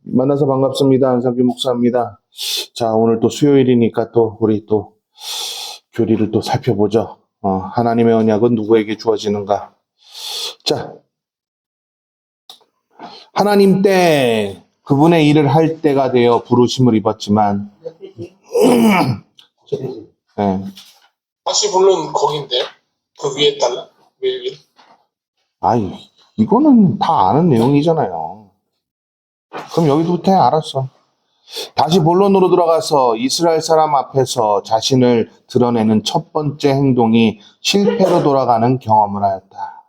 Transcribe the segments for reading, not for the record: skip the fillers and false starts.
만나서 반갑습니다. 안상규 목사입니다. 자, 오늘 또 수요일이니까 또 우리 또 교리를 또 살펴보죠. 하나님의 언약은 누구에게 주어지는가? 자, 하나님 때 그분의 일을 할 때가 되어 부르심을 입었지만, 네. 다시 물론 거긴데 그 위에 달라 위에. 아이, 이거는 다 아는 내용이잖아요. 그럼 여기서부터 해, 알았어. 다시 본론으로 들어가서 이스라엘 사람 앞에서 자신을 드러내는 첫 번째 행동이 실패로 돌아가는 경험을 하였다.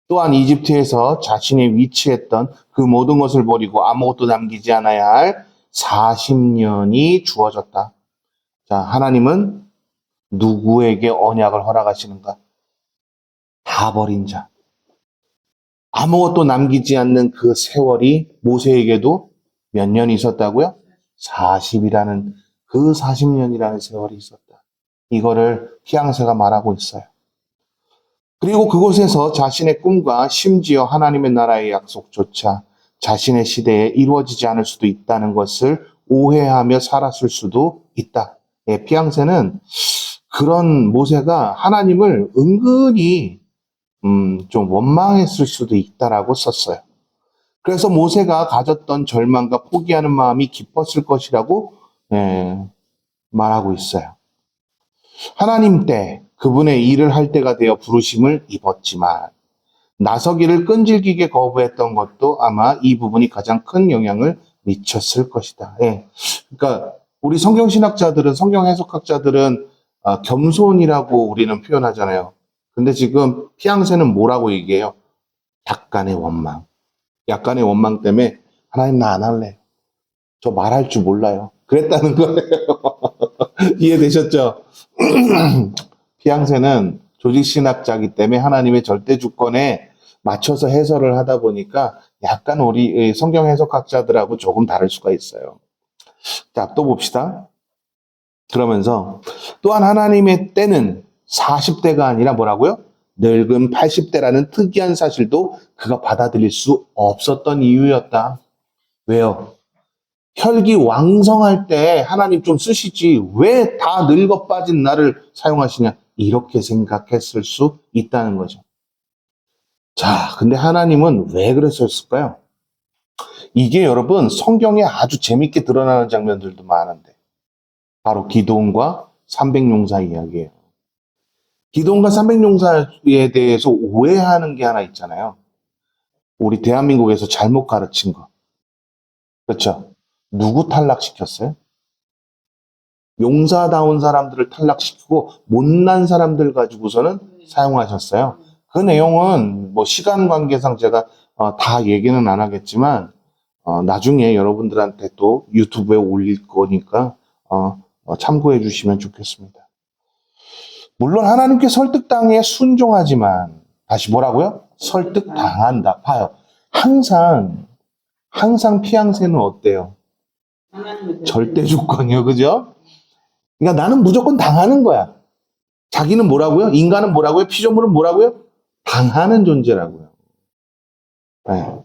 또한 이집트에서 자신이 위치했던 그 모든 것을 버리고 아무것도 남기지 않아야 할 40년이 주어졌다. 자, 하나님은 누구에게 언약을 허락하시는가? 다 버린 자. 아무것도 남기지 않는 그 세월이 모세에게도 몇 년이 있었다고요? 40이라는 그 40년이라는 세월이 있었다. 이거를 피앙세가 말하고 있어요. 그리고 그곳에서 자신의 꿈과 심지어 하나님의 나라의 약속조차 자신의 시대에 이루어지지 않을 수도 있다는 것을 오해하며 살았을 수도 있다. 예, 피앙세는 그런 모세가 하나님을 은근히 좀 원망했을 수도 있다라고 썼어요. 그래서 모세가 가졌던 절망과 포기하는 마음이 깊었을 것이라고 말하고 있어요. 하나님 때 그분의 일을 할 때가 되어 부르심을 입었지만 나서기를 끈질기게 거부했던 것도 아마 이 부분이 가장 큰 영향을 미쳤을 것이다. 예. 그러니까 우리 성경신학자들은, 성경 해석학자들은 겸손이라고 우리는 표현하잖아요. 근데 지금 피앙세는 뭐라고 얘기해요? 약간의 원망. 약간의 원망 때문에 하나님 나 안 할래. 저 말할 줄 몰라요. 그랬다는 거예요. 이해되셨죠? 피앙세는 조직신학자이기 때문에 하나님의 절대 주권에 맞춰서 해설을 하다 보니까 약간 우리 성경 해석학자들하고 조금 다를 수가 있어요. 자, 또 봅시다. 그러면서 또한 하나님의 때는 40대가 아니라 뭐라고요? 늙은 80대라는 특이한 사실도 그가 받아들일 수 없었던 이유였다. 왜요? 혈기 왕성할 때 하나님 좀 쓰시지 왜 다 늙어 빠진 나를 사용하시냐? 이렇게 생각했을 수 있다는 거죠. 자, 근데 하나님은 왜 그랬을까요? 이게 여러분 성경에 아주 재밌게 드러나는 장면들도 많은데 바로 기드온과 300용사 이야기예요. 기드온과 300용사에 대해서 오해하는 게 하나 있잖아요. 우리 대한민국에서 잘못 가르친 거. 그렇죠? 누구 탈락시켰어요? 용사다운 사람들을 탈락시키고 못난 사람들 가지고서는 사용하셨어요. 그 내용은 뭐 시간 관계상 제가 다 얘기는 안 하겠지만 나중에 여러분들한테 또 유튜브에 올릴 거니까 참고해 주시면 좋겠습니다. 물론 하나님께 설득당해 순종하지만 다시 뭐라고요? 설득당한다. 봐요. 항상 피앙세는 어때요? 절대 주권이요. 그죠? 그러니까 나는 무조건 당하는 거야. 자기는 뭐라고요? 인간은 뭐라고요? 피조물은 뭐라고요? 당하는 존재라고요. 네.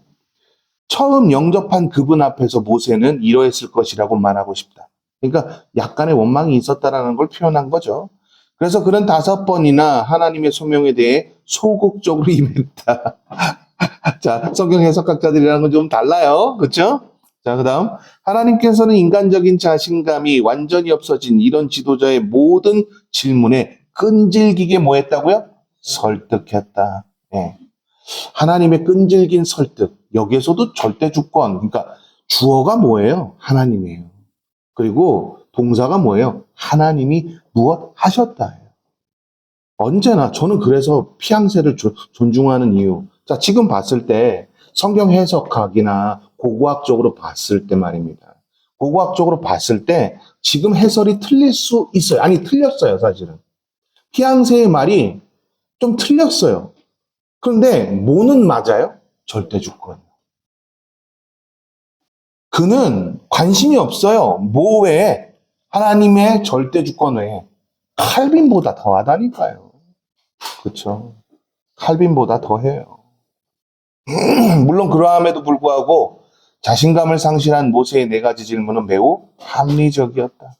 처음 영접한 그분 앞에서 모세는 이러했을 것이라고 말하고 싶다. 그러니까 약간의 원망이 있었다라는 걸 표현한 거죠. 그래서 그는 5번이나 하나님의 소명에 대해 소극적으로 임했다. 자, 성경 해석학자들이랑 건 좀 달라요. 그렇죠? 자, 그다음 하나님께서는 인간적인 자신감이 완전히 없어진 이런 지도자의 모든 질문에 끈질기게 뭐 했다고요? 설득했다. 네. 하나님의 끈질긴 설득. 여기에서도 절대 주권. 그러니까 주어가 뭐예요? 하나님이에요. 그리고 동사가 뭐예요? 하나님이 무엇 하셨다. 언제나 저는 그래서 피앙세를 존중하는 이유. 자, 지금 봤을 때 성경 해석학이나 고고학적으로 봤을 때 말입니다. 고고학적으로 봤을 때 지금 해설이 틀릴 수 있어요. 아니, 틀렸어요, 사실은. 피앙세의 말이 좀 틀렸어요. 그런데 뭐는 맞아요? 절대 주권. 그는 관심이 없어요. 뭐 외에? 하나님의 절대 주권 외에. 칼빈보다 더하다니까요. 그렇죠? 칼빈보다 더해요. 물론 그러함에도 불구하고 자신감을 상실한 모세의 네 가지 질문은 매우 합리적이었다.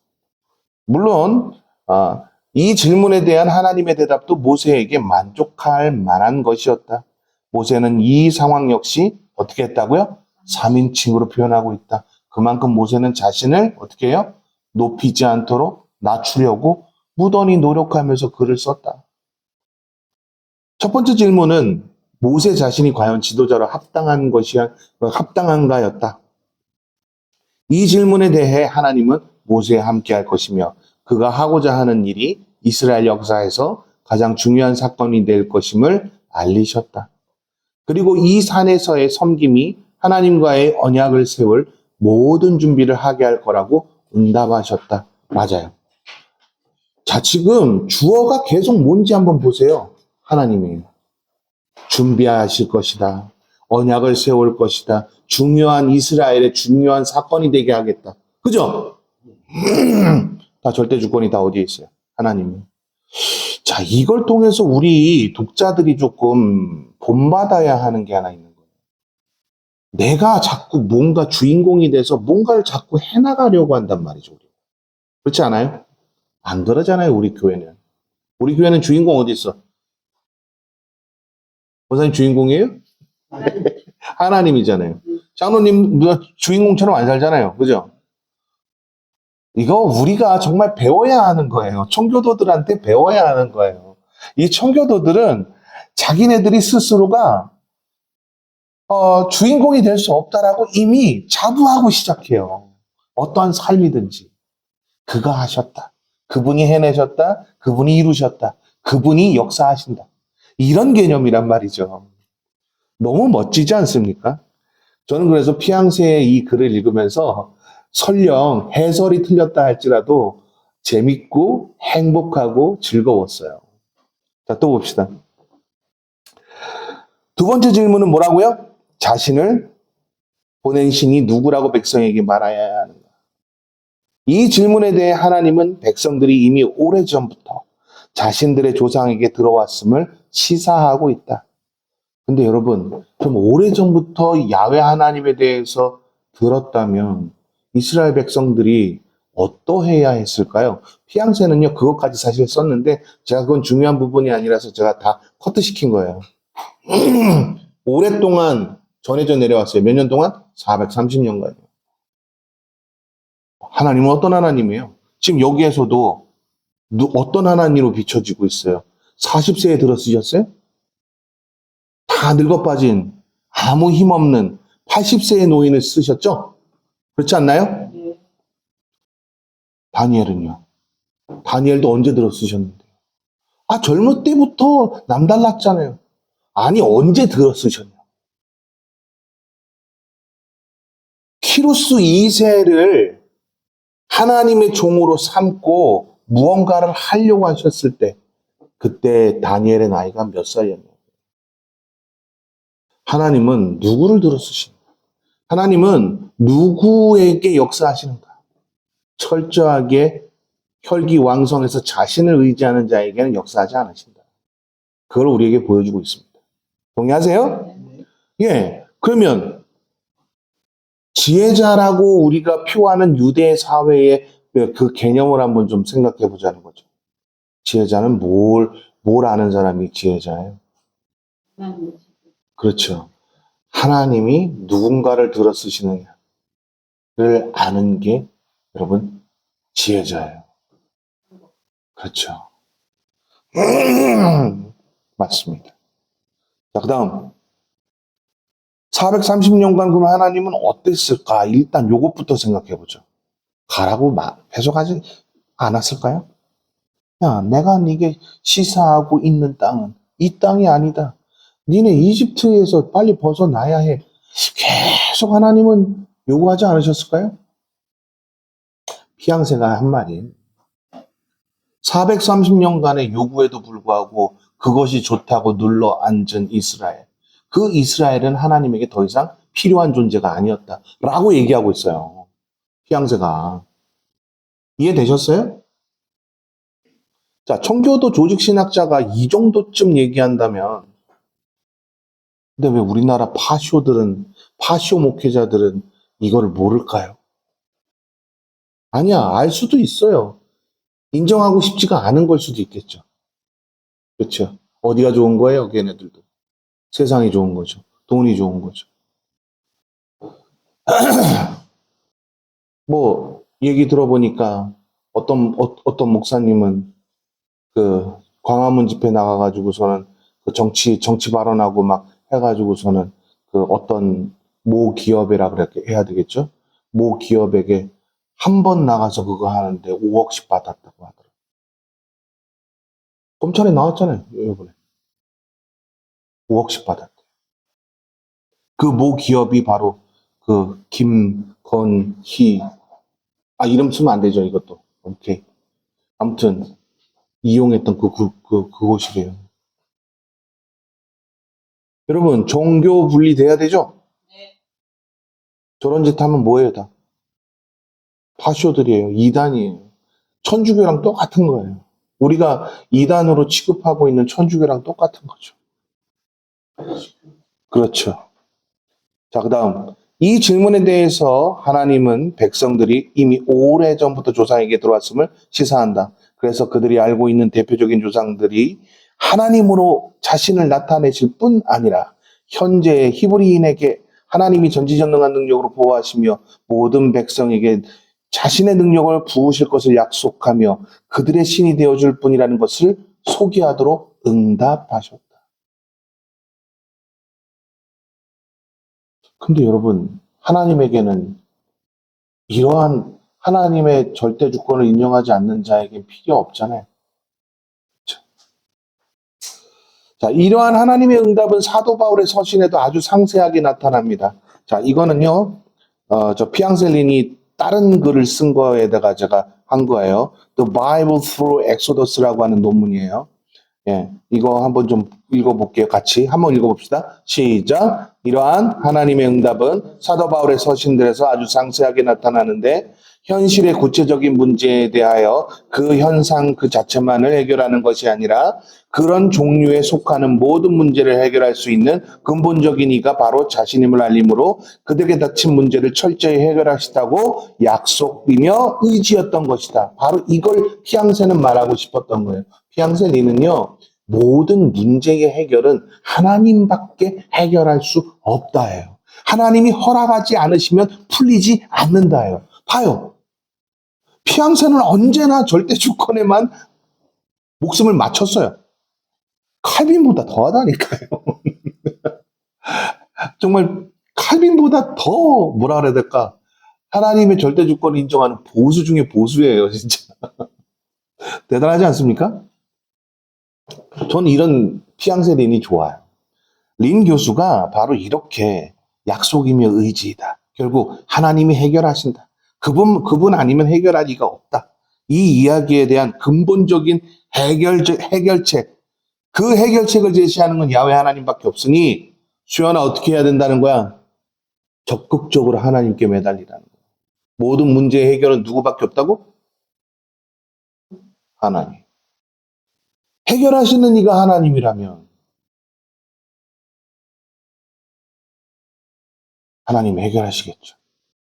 물론 이 질문에 대한 하나님의 대답도 모세에게 만족할 만한 것이었다. 모세는 이 상황 역시 어떻게 했다고요? 3인칭으로 표현하고 있다. 그만큼 모세는 자신을 어떻게 해요? 높이지 않도록 낮추려고 무던히 노력하면서 글을 썼다. 첫 번째 질문은 모세 자신이 과연 지도자로 합당한가였다. 이 질문에 대해 하나님은 모세와 함께 할 것이며 그가 하고자 하는 일이 이스라엘 역사에서 가장 중요한 사건이 될 것임을 알리셨다. 그리고 이 산에서의 섬김이 하나님과의 언약을 세울 모든 준비를 하게 할 거라고 응답하셨다. 맞아요. 자, 지금 주어가 계속 뭔지 한번 보세요. 하나님이 준비하실 것이다. 언약을 세울 것이다. 중요한 이스라엘의 중요한 사건이 되게 하겠다. 그죠? 다 절대 주권이 다 어디에 있어요? 하나님이. 자, 이걸 통해서 우리 독자들이 조금 본받아야 하는 게 하나 있는 거예요. 내가 자꾸 뭔가 주인공이 돼서 뭔가를 자꾸 해나가려고 한단 말이죠. 우리. 그렇지 않아요? 안 그러잖아요, 우리 교회는. 우리 교회는 주인공 어디 있어? 원사님 주인공이에요? 하나님이잖아요. 장로님 주인공처럼 안 살잖아요. 그죠? 이거 우리가 정말 배워야 하는 거예요. 청교도들한테 배워야 하는 거예요. 이 청교도들은 자기네들이 스스로가 주인공이 될 수 없다라고 이미 자부하고 시작해요. 어떠한 삶이든지. 그가 하셨다. 그분이 해내셨다. 그분이 이루셨다. 그분이 역사하신다. 이런 개념이란 말이죠. 너무 멋지지 않습니까? 저는 그래서 피앙세의 이 글을 읽으면서 설령 해설이 틀렸다 할지라도 재밌고 행복하고 즐거웠어요. 자, 또 봅시다. 두 번째 질문은 뭐라고요? 자신을 보낸 신이 누구라고 백성에게 말해야 하는가? 이 질문에 대해 하나님은 백성들이 이미 오래전부터 자신들의 조상에게 들어왔음을 시사하고 있다. 근데 여러분, 좀 오래전부터 야훼 하나님에 대해서 들었다면 이스라엘 백성들이 어떠해야 했을까요? 피앙세는요, 그것까지 사실 썼는데 제가 그건 중요한 부분이 아니라서 제가 다 커트시킨 거예요. 오랫동안 전해져 내려왔어요. 몇 년 동안? 430년간. 하나님은 어떤 하나님이에요? 지금 여기에서도 어떤 하나님으로 비춰지고 있어요? 40세에 들어쓰셨어요? 다 늙어빠진 아무 힘없는 80세의 노인을 쓰셨죠? 그렇지 않나요? 다니엘은요? 다니엘도 언제 들어쓰셨는데? 젊을 때부터 남달랐잖아요. 아니, 언제 들어쓰셨냐? 키루스 2세를 하나님의 종으로 삼고 무언가를 하려고 하셨을 때, 그때 다니엘의 나이가 몇 살이었나요? 하나님은 누구를 들어쓰십니까? 하나님은 누구에게 역사하시는가? 철저하게 혈기왕성해서 자신을 의지하는 자에게는 역사하지 않으신다. 그걸 우리에게 보여주고 있습니다. 동의하세요? 예. 그러면 지혜자라고 우리가 표하는 유대 사회의 그 개념을 한번 좀 생각해 보자는 거죠. 지혜자는 뭘 아는 사람이 지혜자예요? 그렇죠. 하나님이 누군가를 들어 쓰시느냐를 아는 게 여러분 지혜자예요. 그렇죠. 맞습니다. 자, 그 다음 430년간 그럼 하나님은 어땠을까? 일단 요것부터 생각해 보죠. 가라고 배속하지 않았을까요? 야, 내가 네게 시사하고 있는 땅은 이 땅이 아니다. 니네 이집트에서 빨리 벗어나야 해. 계속 하나님은 요구하지 않으셨을까요? 피앙세가 한 말이 430년간의 요구에도 불구하고 그것이 좋다고 눌러 앉은 이스라엘. 그 이스라엘은 하나님에게 더 이상 필요한 존재가 아니었다. 라고 얘기하고 있어요. 피앙세가. 이해되셨어요? 자, 청교도 조직신학자가 이 정도쯤 얘기한다면 근데 왜 우리나라 파쇼들은 파쇼 목회자들은 이거를 모를까요? 아니야, 알 수도 있어요. 인정하고 싶지가 않은 걸 수도 있겠죠. 그렇죠? 어디가 좋은 거예요, 걔네들도? 세상이 좋은 거죠. 돈이 좋은 거죠. 뭐 얘기 들어보니까 어떤 목사님은 그 광화문 집회 나가가지고서는 그 정치 발언하고 막 해가지고서는 그 어떤 모 기업이라 그렇게 해야 되겠죠? 모 기업에게 한 번 나가서 그거 하는데 5억씩 받았다고 하더라고요. 검찰에 나왔잖아요, 이번에. 5억씩 받았대. 그 모 기업이 바로 그 김건희, 이름 쓰면 안 되죠, 이것도. 오케이. 아무튼 이용했던 그곳이래요. 여러분, 종교 분리돼야 되죠? 저런 짓 하면 뭐예요, 다? 파쇼들이에요. 이단이에요. 천주교랑 똑같은 거예요. 우리가 이단으로 취급하고 있는 천주교랑 똑같은 거죠. 그렇죠. 자, 그 다음. 이 질문에 대해서 하나님은 백성들이 이미 오래전부터 조상에게 들어왔음을 시사한다. 그래서 그들이 알고 있는 대표적인 조상들이 하나님으로 자신을 나타내실 뿐 아니라 현재의 히브리인에게 하나님이 전지전능한 능력으로 보호하시며 모든 백성에게 자신의 능력을 부으실 것을 약속하며 그들의 신이 되어줄 뿐이라는 것을 소개하도록 응답하셨다. 근데 여러분, 하나님에게는 이러한 하나님의 절대 주권을 인정하지 않는 자에겐 필요 없잖아요. 그렇죠? 자, 이러한 하나님의 응답은 사도 바울의 서신에도 아주 상세하게 나타납니다. 자, 이거는요, 저 피앙셀린이 다른 글을 쓴 거에다가 제가 한 거예요. The Bible Through Exodus라고 하는 논문이에요. 예, 이거 한번 좀 읽어볼게요. 같이 한번 읽어봅시다. 시작. 이러한 하나님의 응답은 사도 바울의 서신들에서 아주 상세하게 나타나는데 현실의 구체적인 문제에 대하여 그 현상 그 자체만을 해결하는 것이 아니라 그런 종류에 속하는 모든 문제를 해결할 수 있는 근본적인 이가 바로 자신임을 알림으로 그들에게 닥친 문제를 철저히 해결하시다고 약속이며 의지였던 것이다. 바로 이걸 피앙세는 말하고 싶었던 거예요. 피앙세리는요, 모든 문제의 해결은 하나님밖에 해결할 수 없다예요. 하나님이 허락하지 않으시면 풀리지 않는다예요. 봐요. 피앙세는 언제나 절대 주권에만 목숨을 맞췄어요. 칼빈보다 더하다니까요. 정말 칼빈보다 더 뭐라 그래야 될까? 하나님의 절대 주권을 인정하는 보수 중에 보수예요, 진짜. 대단하지 않습니까? 저는 이런 피앙세 린이 좋아요. 린 교수가 바로 이렇게 약속이며 의지이다. 결국 하나님이 해결하신다. 그분 아니면 해결할 리가 없다. 이 이야기에 대한 근본적인 해결책. 그 해결책을 제시하는 건 야훼 하나님밖에 없으니 수연아 어떻게 해야 된다는 거야? 적극적으로 하나님께 매달리라는 거야. 모든 문제의 해결은 누구밖에 없다고? 하나님. 해결하시는 이가 하나님이라면 하나님이 해결하시겠죠.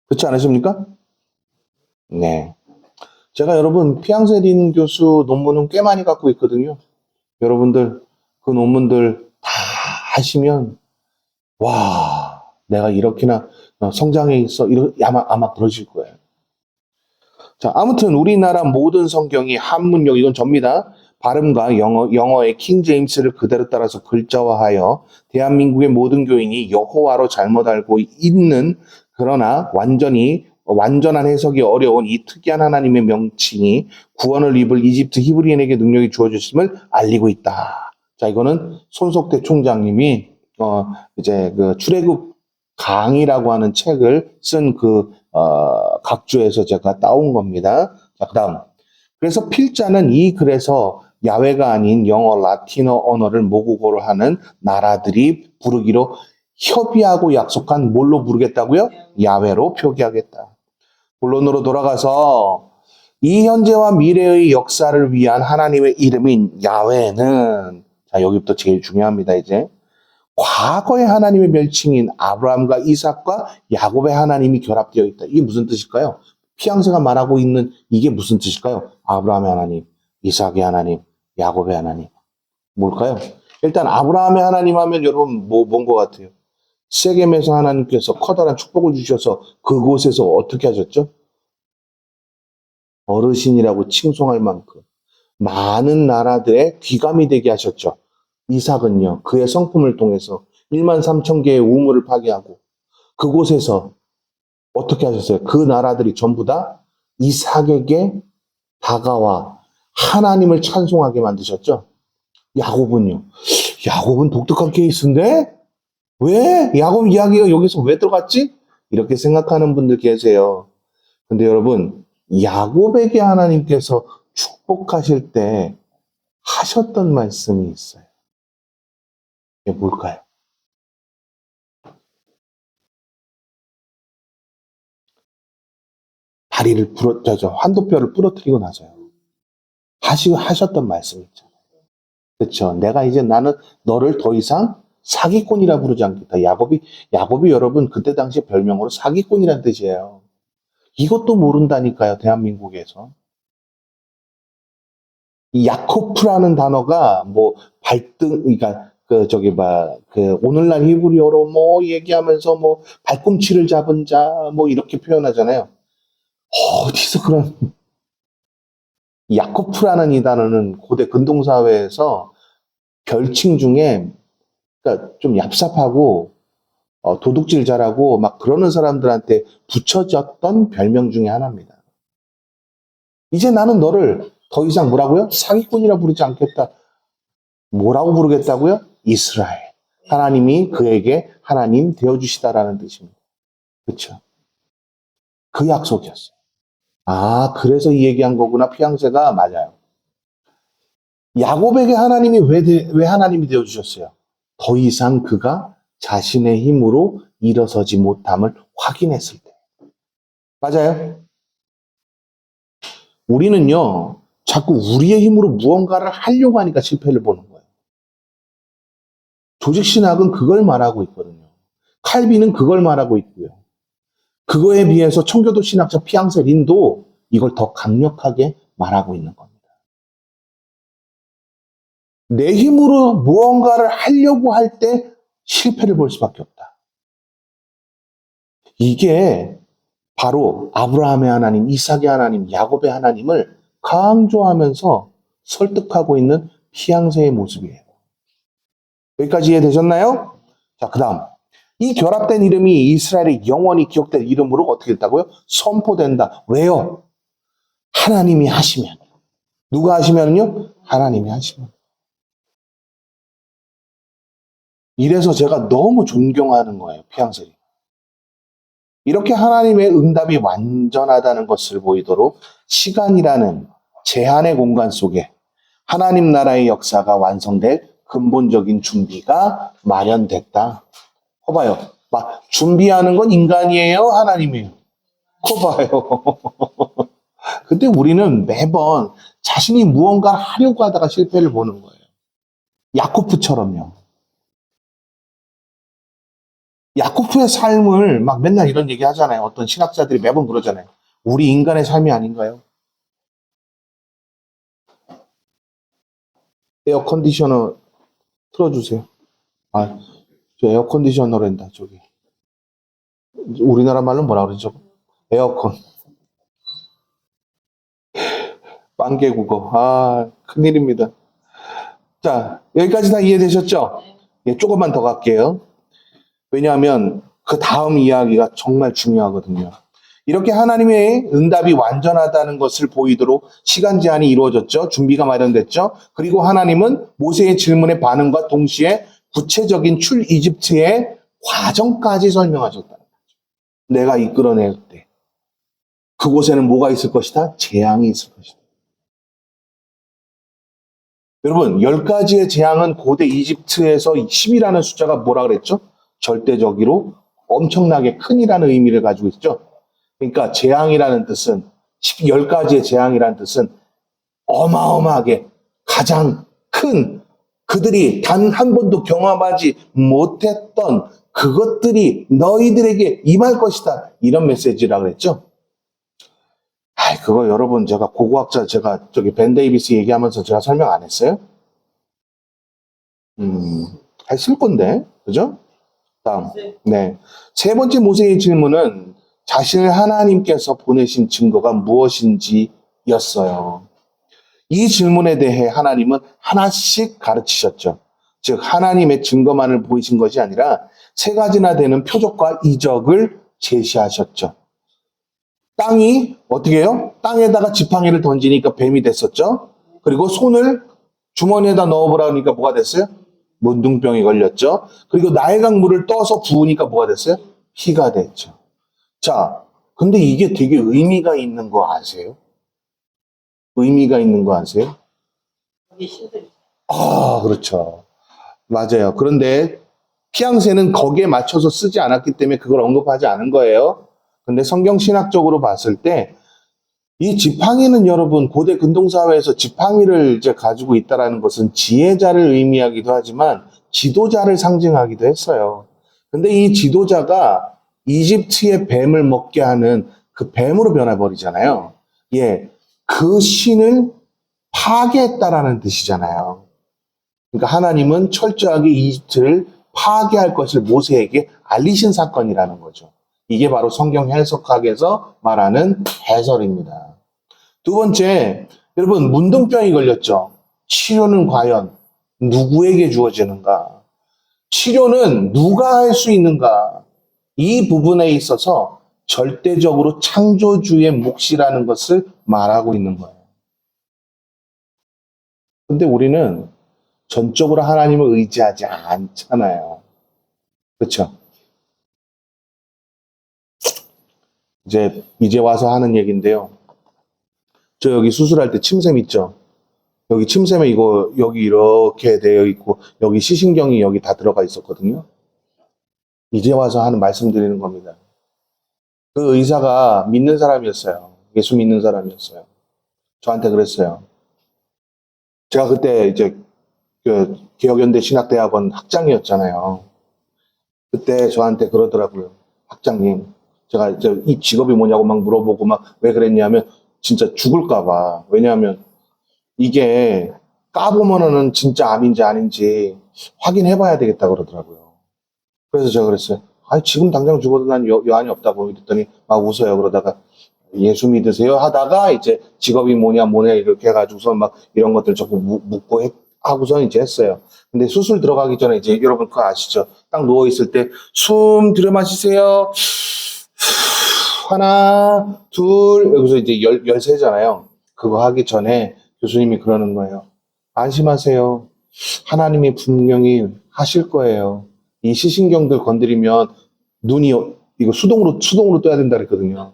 그렇지 않으십니까? 네. 제가 여러분 피앙세린 교수 논문은 꽤 많이 갖고 있거든요. 여러분들 그 논문들 다 하시면 와 내가 이렇게나 성장해 있어 아마 그러실 거예요. 자, 아무튼 우리나라 모든 성경이 한문역 이건 접니다. 발음과 영어의 킹 제임스를 그대로 따라서 글자화하여 대한민국의 모든 교인이 여호와로 잘못 알고 있는 그러나 완전한 해석이 어려운 이 특이한 하나님의 명칭이 구원을 입을 이집트 히브리인에게 능력이 주어졌음을 알리고 있다. 자, 이거는 손석태 총장님이 이제 그 출애굽 강이라고 하는 책을 쓴 각주에서 제가 따온 겁니다. 자, 그 다음. 그래서 필자는 이 글에서 야훼가 아닌 영어, 라틴어 언어를 모국어로 하는 나라들이 부르기로 협의하고 약속한 뭘로 부르겠다고요? 야훼로 표기하겠다. 본론으로 돌아가서 이 현재와 미래의 역사를 위한 하나님의 이름인 야훼는 자, 여기부터 제일 중요합니다, 이제. 과거의 하나님의 별칭인 아브라함과 이삭과 야곱의 하나님이 결합되어 있다. 이게 무슨 뜻일까요? 피양새가 말하고 있는 이게 무슨 뜻일까요? 아브라함의 하나님, 이삭의 하나님, 야곱의 하나님. 뭘까요? 일단 아브라함의 하나님 하면 여러분 뭔 것 같아요? 세겜에서 하나님께서 커다란 축복을 주셔서 그곳에서 어떻게 하셨죠? 어르신이라고 칭송할 만큼 많은 나라들의 귀감이 되게 하셨죠. 이삭은요, 그의 성품을 통해서 1만 3천 개의 우물을 파괴하고 그곳에서 어떻게 하셨어요? 그 나라들이 전부 다 이삭에게 다가와 하나님을 찬송하게 만드셨죠. 야곱은요? 야곱은 독특한 케이스인데? 왜? 야곱 이야기가 여기서 왜 들어갔지? 이렇게 생각하는 분들 계세요. 근데 여러분, 야곱에게 하나님께서 축복하실 때 하셨던 말씀이 있어요. 이게 뭘까요? 환도뼈를 부러뜨리고 나서요. 하셨던 말씀이 있잖아요. 그렇죠. 내가 이제 나는 너를 더 이상 사기꾼이라 부르지 않겠다. 야곱이 여러분 그때 당시 별명으로 사기꾼이란 뜻이에요. 이것도 모른다니까요, 대한민국에서. 이 야코프라는 단어가 그러니까 오늘날 히브리어로 얘기하면서 발꿈치를 잡은 자 이렇게 표현하잖아요. 어디서 그런 야코프라는 이 단어는 고대 근동사회에서 별칭 중에 그러니까 좀 얍삽하고 도둑질 잘하고 막 그러는 사람들한테 붙여졌던 별명 중에 하나입니다. 이제 나는 너를 더 이상 뭐라고요? 사기꾼이라 부르지 않겠다. 뭐라고 부르겠다고요? 이스라엘. 하나님이 그에게 하나님 되어주시다라는 뜻입니다. 그렇죠? 그 약속이었어요. 아, 그래서 이 얘기한 거구나. 피양새가 맞아요. 야곱에게 하나님이 왜 하나님이 되어주셨어요? 더 이상 그가 자신의 힘으로 일어서지 못함을 확인했을 때. 맞아요? 우리는요, 자꾸 우리의 힘으로 무언가를 하려고 하니까 실패를 보는 거예요. 조직신학은 그걸 말하고 있거든요. 칼빈은 그걸 말하고 있고요. 그거에 비해서 청교도 신학자 피앙세 린도 이걸 더 강력하게 말하고 있는 겁니다. 내 힘으로 무언가를 하려고 할 때 실패를 볼 수밖에 없다. 이게 바로 아브라함의 하나님, 이삭의 하나님, 야곱의 하나님을 강조하면서 설득하고 있는 피앙세의 모습이에요. 여기까지 이해되셨나요? 자, 그 다음. 이 결합된 이름이 이스라엘의 영원히 기억될 이름으로 어떻게 됐다고요? 선포된다. 왜요? 하나님이 하시면. 누가 하시면요? 하나님이 하시면. 이래서 제가 너무 존경하는 거예요, 피앙세리. 이렇게 하나님의 응답이 완전하다는 것을 보이도록 시간이라는 제한의 공간 속에 하나님 나라의 역사가 완성될 근본적인 준비가 마련됐다. 봐요. 준비하는 건 인간이에요? 하나님이에요? 봐요. 근데 우리는 매번 자신이 무언가를 하려고 하다가 실패를 보는 거예요. 야코프처럼요. 야코프의 삶을 맨날 이런 얘기 하잖아요. 어떤 신학자들이 매번 그러잖아요. 우리 인간의 삶이 아닌가요? 에어컨디셔너 틀어주세요. 저 에어컨디셔너랜다, 저기. 우리나라 말로 뭐라 그러죠? 에어컨. 빵개국어. 큰일입니다. 자, 여기까지 다 이해되셨죠? 예, 조금만 더 갈게요. 왜냐하면 그 다음 이야기가 정말 중요하거든요. 이렇게 하나님의 응답이 완전하다는 것을 보이도록 시간 제한이 이루어졌죠. 준비가 마련됐죠. 그리고 하나님은 모세의 질문에 반응과 동시에 구체적인 출 이집트의 과정까지 설명하셨다는 거죠. 내가 이끌어낼 때 그곳에는 뭐가 있을 것이다? 재앙이 있을 것이다. 여러분, 10가지의 재앙은 고대 이집트에서 10이라는 숫자가 뭐라 그랬죠? 절대적으로 엄청나게 큰이라는 의미를 가지고 있죠. 그러니까 재앙이라는 뜻은 10가지의 재앙이라는 뜻은 어마어마하게 가장 큰 그들이 단 한 번도 경험하지 못했던 그것들이 너희들에게 임할 것이다. 이런 메시지라 그랬죠. 그거 여러분 제가 고고학자 제가 저기 벤 데이비스 얘기하면서 제가 설명 안 했어요? 했을 건데. 그죠? 다음. 네. 세 번째 모세의 질문은 자신을 하나님께서 보내신 증거가 무엇인지였어요. 이 질문에 대해 하나님은 하나씩 가르치셨죠. 즉 하나님의 증거만을 보이신 것이 아니라 세 가지나 되는 표적과 이적을 제시하셨죠. 땅이 어떻게 해요? 땅에다가 지팡이를 던지니까 뱀이 됐었죠. 그리고 손을 주머니에다 넣어보라 하니까 뭐가 됐어요? 문둥병이 걸렸죠. 그리고 나일강 물을 떠서 부으니까 뭐가 됐어요? 피가 됐죠. 자, 근데 이게 되게 의미가 있는 거 아세요? 의미가 있는 거 아세요? 그렇죠. 맞아요. 그런데 피양새는 거기에 맞춰서 쓰지 않았기 때문에 그걸 언급하지 않은 거예요. 근데 성경 신학적으로 봤을 때 이 지팡이는 여러분 고대 근동사회에서 지팡이를 이제 가지고 있다라는 것은 지혜자를 의미하기도 하지만 지도자를 상징하기도 했어요. 근데 이 지도자가 이집트의 뱀을 먹게 하는 그 뱀으로 변해버리잖아요. 예, 그 신을 파괴했다라는 뜻이잖아요. 그러니까 하나님은 철저하게 이집트를 파괴할 것을 모세에게 알리신 사건이라는 거죠. 이게 바로 성경 해석학에서 말하는 해설입니다. 두 번째, 여러분 문둥병이 걸렸죠. 치료는 과연 누구에게 주어지는가? 치료는 누가 할 수 있는가? 이 부분에 있어서 절대적으로 창조주의 몫이라는 것을 말하고 있는 거예요. 근데 우리는 전적으로 하나님을 의지하지 않잖아요. 그렇죠? 이제 와서 하는 얘기인데요. 저 여기 수술할 때 침샘 있죠? 여기 침샘에 이거 여기 이렇게 되어 있고 여기 시신경이 여기 다 들어가 있었거든요. 이제 와서 하는 말씀드리는 겁니다. 그 의사가 믿는 사람이었어요. 예수 믿는 사람이었어요. 저한테 그랬어요. 제가 그때 이제 그 개혁연대 신학대학원 학장이었잖아요. 그때 저한테 그러더라고요. 학장님, 제가 이제 이 직업이 뭐냐고 막 물어보고 막 왜 그랬냐면 진짜 죽을까봐. 왜냐하면 이게 까보면은 진짜 암인지 아닌지 확인해봐야 되겠다 그러더라고요. 그래서 제가 그랬어요. 지금 당장 죽어도 난 여한이 없다고 그랬더니 막 웃어요. 그러다가 예수 믿으세요 하다가 이제 직업이 뭐냐 이렇게 해가지고서 막 이런 것들 자꾸 묻고 하고서 이제 했어요. 근데 수술 들어가기 전에 이제 여러분 그거 아시죠? 딱 누워있을 때 숨 들여 마시세요. 하나, 둘, 여기서 이제 13잖아요. 그거 하기 전에 교수님이 그러는 거예요. 안심하세요. 하나님이 분명히 하실 거예요. 이 시신경들 건드리면 눈이 이거 수동으로 떠야 된다 그랬거든요.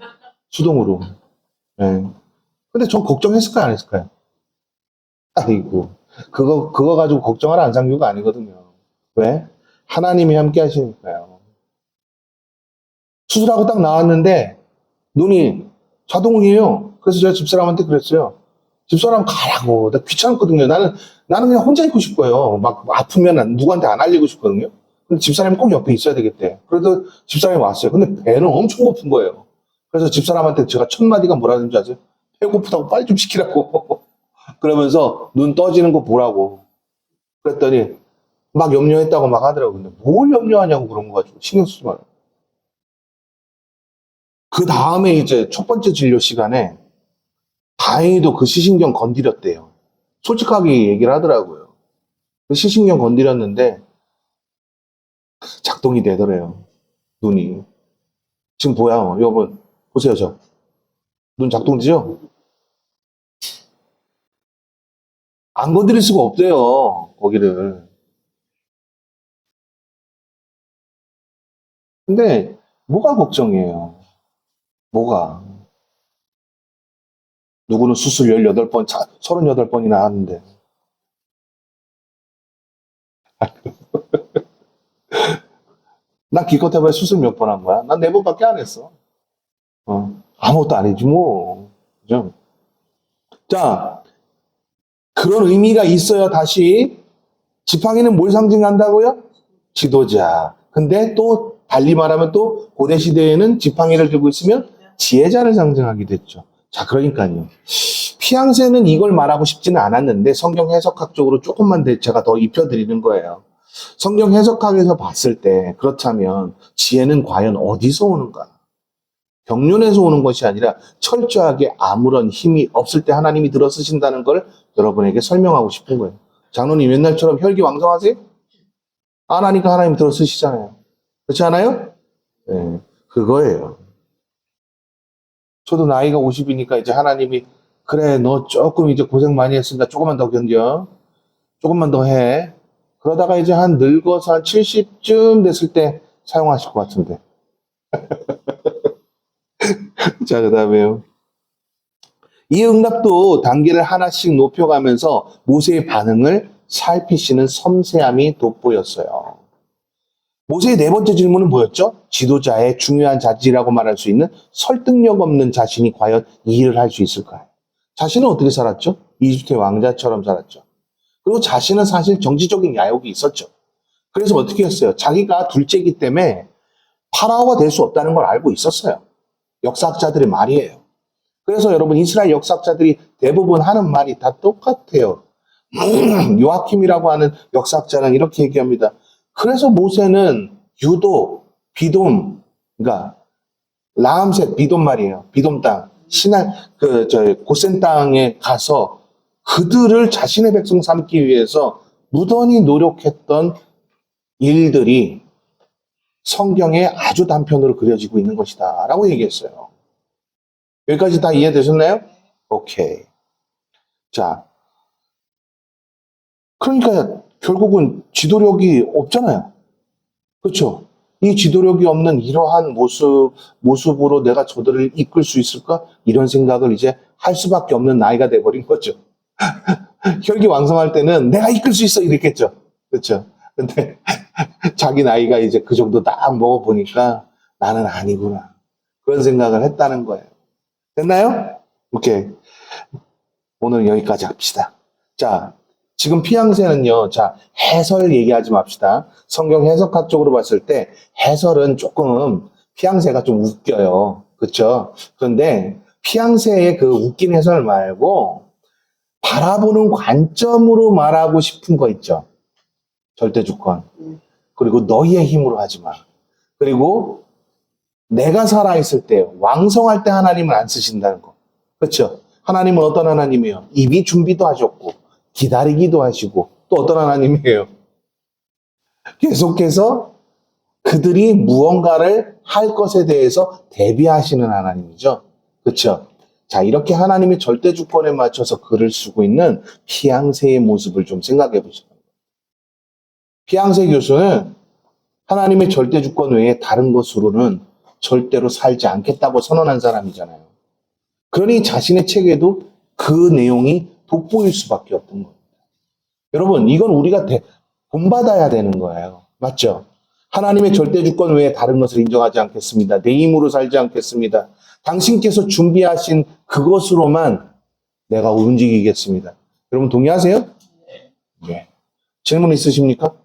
수동으로. 네. 근데 전 걱정했을까요, 안 했을까요? 아이고. 그거 가지고 걱정하라 안상규가 아니거든요. 왜? 하나님이 함께 하시니까요. 수술하고 딱 나왔는데 눈이 자동이에요. 그래서 제가 집사람한테 그랬어요. 집사람 가라고. 나 귀찮았거든요. 나는 그냥 혼자 있고 싶어요. 막 아프면 누구한테 안 알리고 싶거든요. 근데 집사람이 꼭 옆에 있어야 되겠대. 그래도 집사람이 왔어요. 근데 배는 엄청 고픈 거예요. 그래서 집사람한테 제가 첫 마디가 뭐라는지 아세요? 배고프다고 빨리 좀 시키라고. 그러면서 눈 떠지는 거 보라고. 그랬더니 막 염려했다고 막 하더라고요. 근데 뭘 염려하냐고 그런 거 가지고 신경 쓰지 말아요. 그 다음에 이제 첫 번째 진료 시간에 다행히도 그 시신경 건드렸대요. 솔직하게 얘기를 하더라고요. 그 시신경 건드렸는데 작동이 되더래요. 눈이. 지금 보여, 여러분. 보세요, 저. 눈 작동되죠? 안 건드릴 수가 없대요, 거기를. 근데 뭐가 걱정이에요? 뭐가? 누구는 수술 18번, 38번이나 하는데. 난 기껏 해봐야 수술 몇 번 한 거야? 난 4번밖에 안 했어. 아무것도 아니지, 뭐. 그죠? 자, 그런 의미가 있어야 다시 지팡이는 뭘 상징한다고요? 지도자. 근데 또 달리 말하면 또 고대 시대에는 지팡이를 들고 있으면 지혜자를 상징하기도 했죠. 자, 그러니까요. 피양새는 이걸 말하고 싶지는 않았는데 성경 해석학적으로 조금만 제가 더 입혀드리는 거예요. 성경 해석학에서 봤을 때 그렇다면 지혜는 과연 어디서 오는가? 경륜에서 오는 것이 아니라 철저하게 아무런 힘이 없을 때 하나님이 들어 쓰신다는 걸 여러분에게 설명하고 싶은 거예요. 장로님 옛날처럼 혈기왕성하세요? 안 하니까 하나님 들어 쓰시잖아요. 그렇지 않아요? 네, 그거예요. 저도 나이가 50이니까 이제 하나님이 그래 너 조금 이제 고생 많이 했으니까 조금만 더 견뎌. 조금만 더 해. 그러다가 이제 한 늙어서 한 70쯤 됐을 때 사용하실 것 같은데. 자, 그 다음에요. 이 응답도 단계를 하나씩 높여가면서 모세의 반응을 살피시는 섬세함이 돋보였어요. 모세의 네 번째 질문은 뭐였죠? 지도자의 중요한 자질이라고 말할 수 있는 설득력 없는 자신이 과연 이 일을 할 수 있을까요? 자신은 어떻게 살았죠? 이집트의 왕자처럼 살았죠. 그리고 자신은 사실 정치적인 야욕이 있었죠. 그래서 어떻게 했어요? 자기가 둘째이기 때문에 파라오가 될 수 없다는 걸 알고 있었어요. 역사학자들의 말이에요. 그래서 여러분 이스라엘 역사학자들이 대부분 하는 말이 다 똑같아요. 요아킴이라고 하는 역사학자는 이렇게 얘기합니다. 그래서 모세는 유도, 비돔, 그러니까 라암셋 비돔 말이에요. 비돔 땅, 고센 땅에 가서 그들을 자신의 백성 삼기 위해서 무던히 노력했던 일들이 성경에 아주 단편으로 그려지고 있는 것이다 라고 얘기했어요. 여기까지 다 이해되셨나요? 오케이. 자, 그러니까 결국은 지도력이 없잖아요. 그렇죠? 이 지도력이 없는 이러한 모습으로 내가 저들을 이끌 수 있을까? 이런 생각을 이제 할 수밖에 없는 나이가 돼버린 거죠. 혈기왕성할 때는 내가 이끌 수 있어 이랬겠죠. 그렇죠? 근데 자기 나이가 이제 그 정도 딱 먹어보니까 나는 아니구나. 그런 생각을 했다는 거예요. 됐나요? 오케이. 오늘 여기까지 합시다. 자, 지금 피양새는요, 자, 해설 얘기하지 맙시다. 성경 해석학적으로 봤을 때 해설은 조금 피양새가 좀 웃겨요. 그렇죠? 그런데 피양새의 그 웃긴 해설 말고 바라보는 관점으로 말하고 싶은 거 있죠. 절대주권. 그리고 너희의 힘으로 하지 마. 그리고 내가 살아있을 때, 왕성할 때 하나님은 안 쓰신다는 거. 그렇죠? 하나님은 어떤 하나님이에요? 이미 준비도 하셨고, 기다리기도 하시고, 또 어떤 하나님이에요? 계속해서 그들이 무언가를 할 것에 대해서 대비하시는 하나님이죠. 그렇죠? 자, 이렇게 하나님의 절대 주권에 맞춰서 글을 쓰고 있는 피양새의 모습을 좀 생각해 보시죠. 피양새 교수는 하나님의 절대 주권 외에 다른 것으로는 절대로 살지 않겠다고 선언한 사람이잖아요. 그러니 자신의 책에도 그 내용이 돋보일 수밖에 없던 겁니다. 여러분, 이건 우리가 본받아야 되는 거예요. 맞죠? 하나님의 절대 주권 외에 다른 것을 인정하지 않겠습니다. 내 힘으로 살지 않겠습니다. 당신께서 준비하신 그것으로만 내가 움직이겠습니다. 여러분 동의하세요? 네. 질문 있으십니까?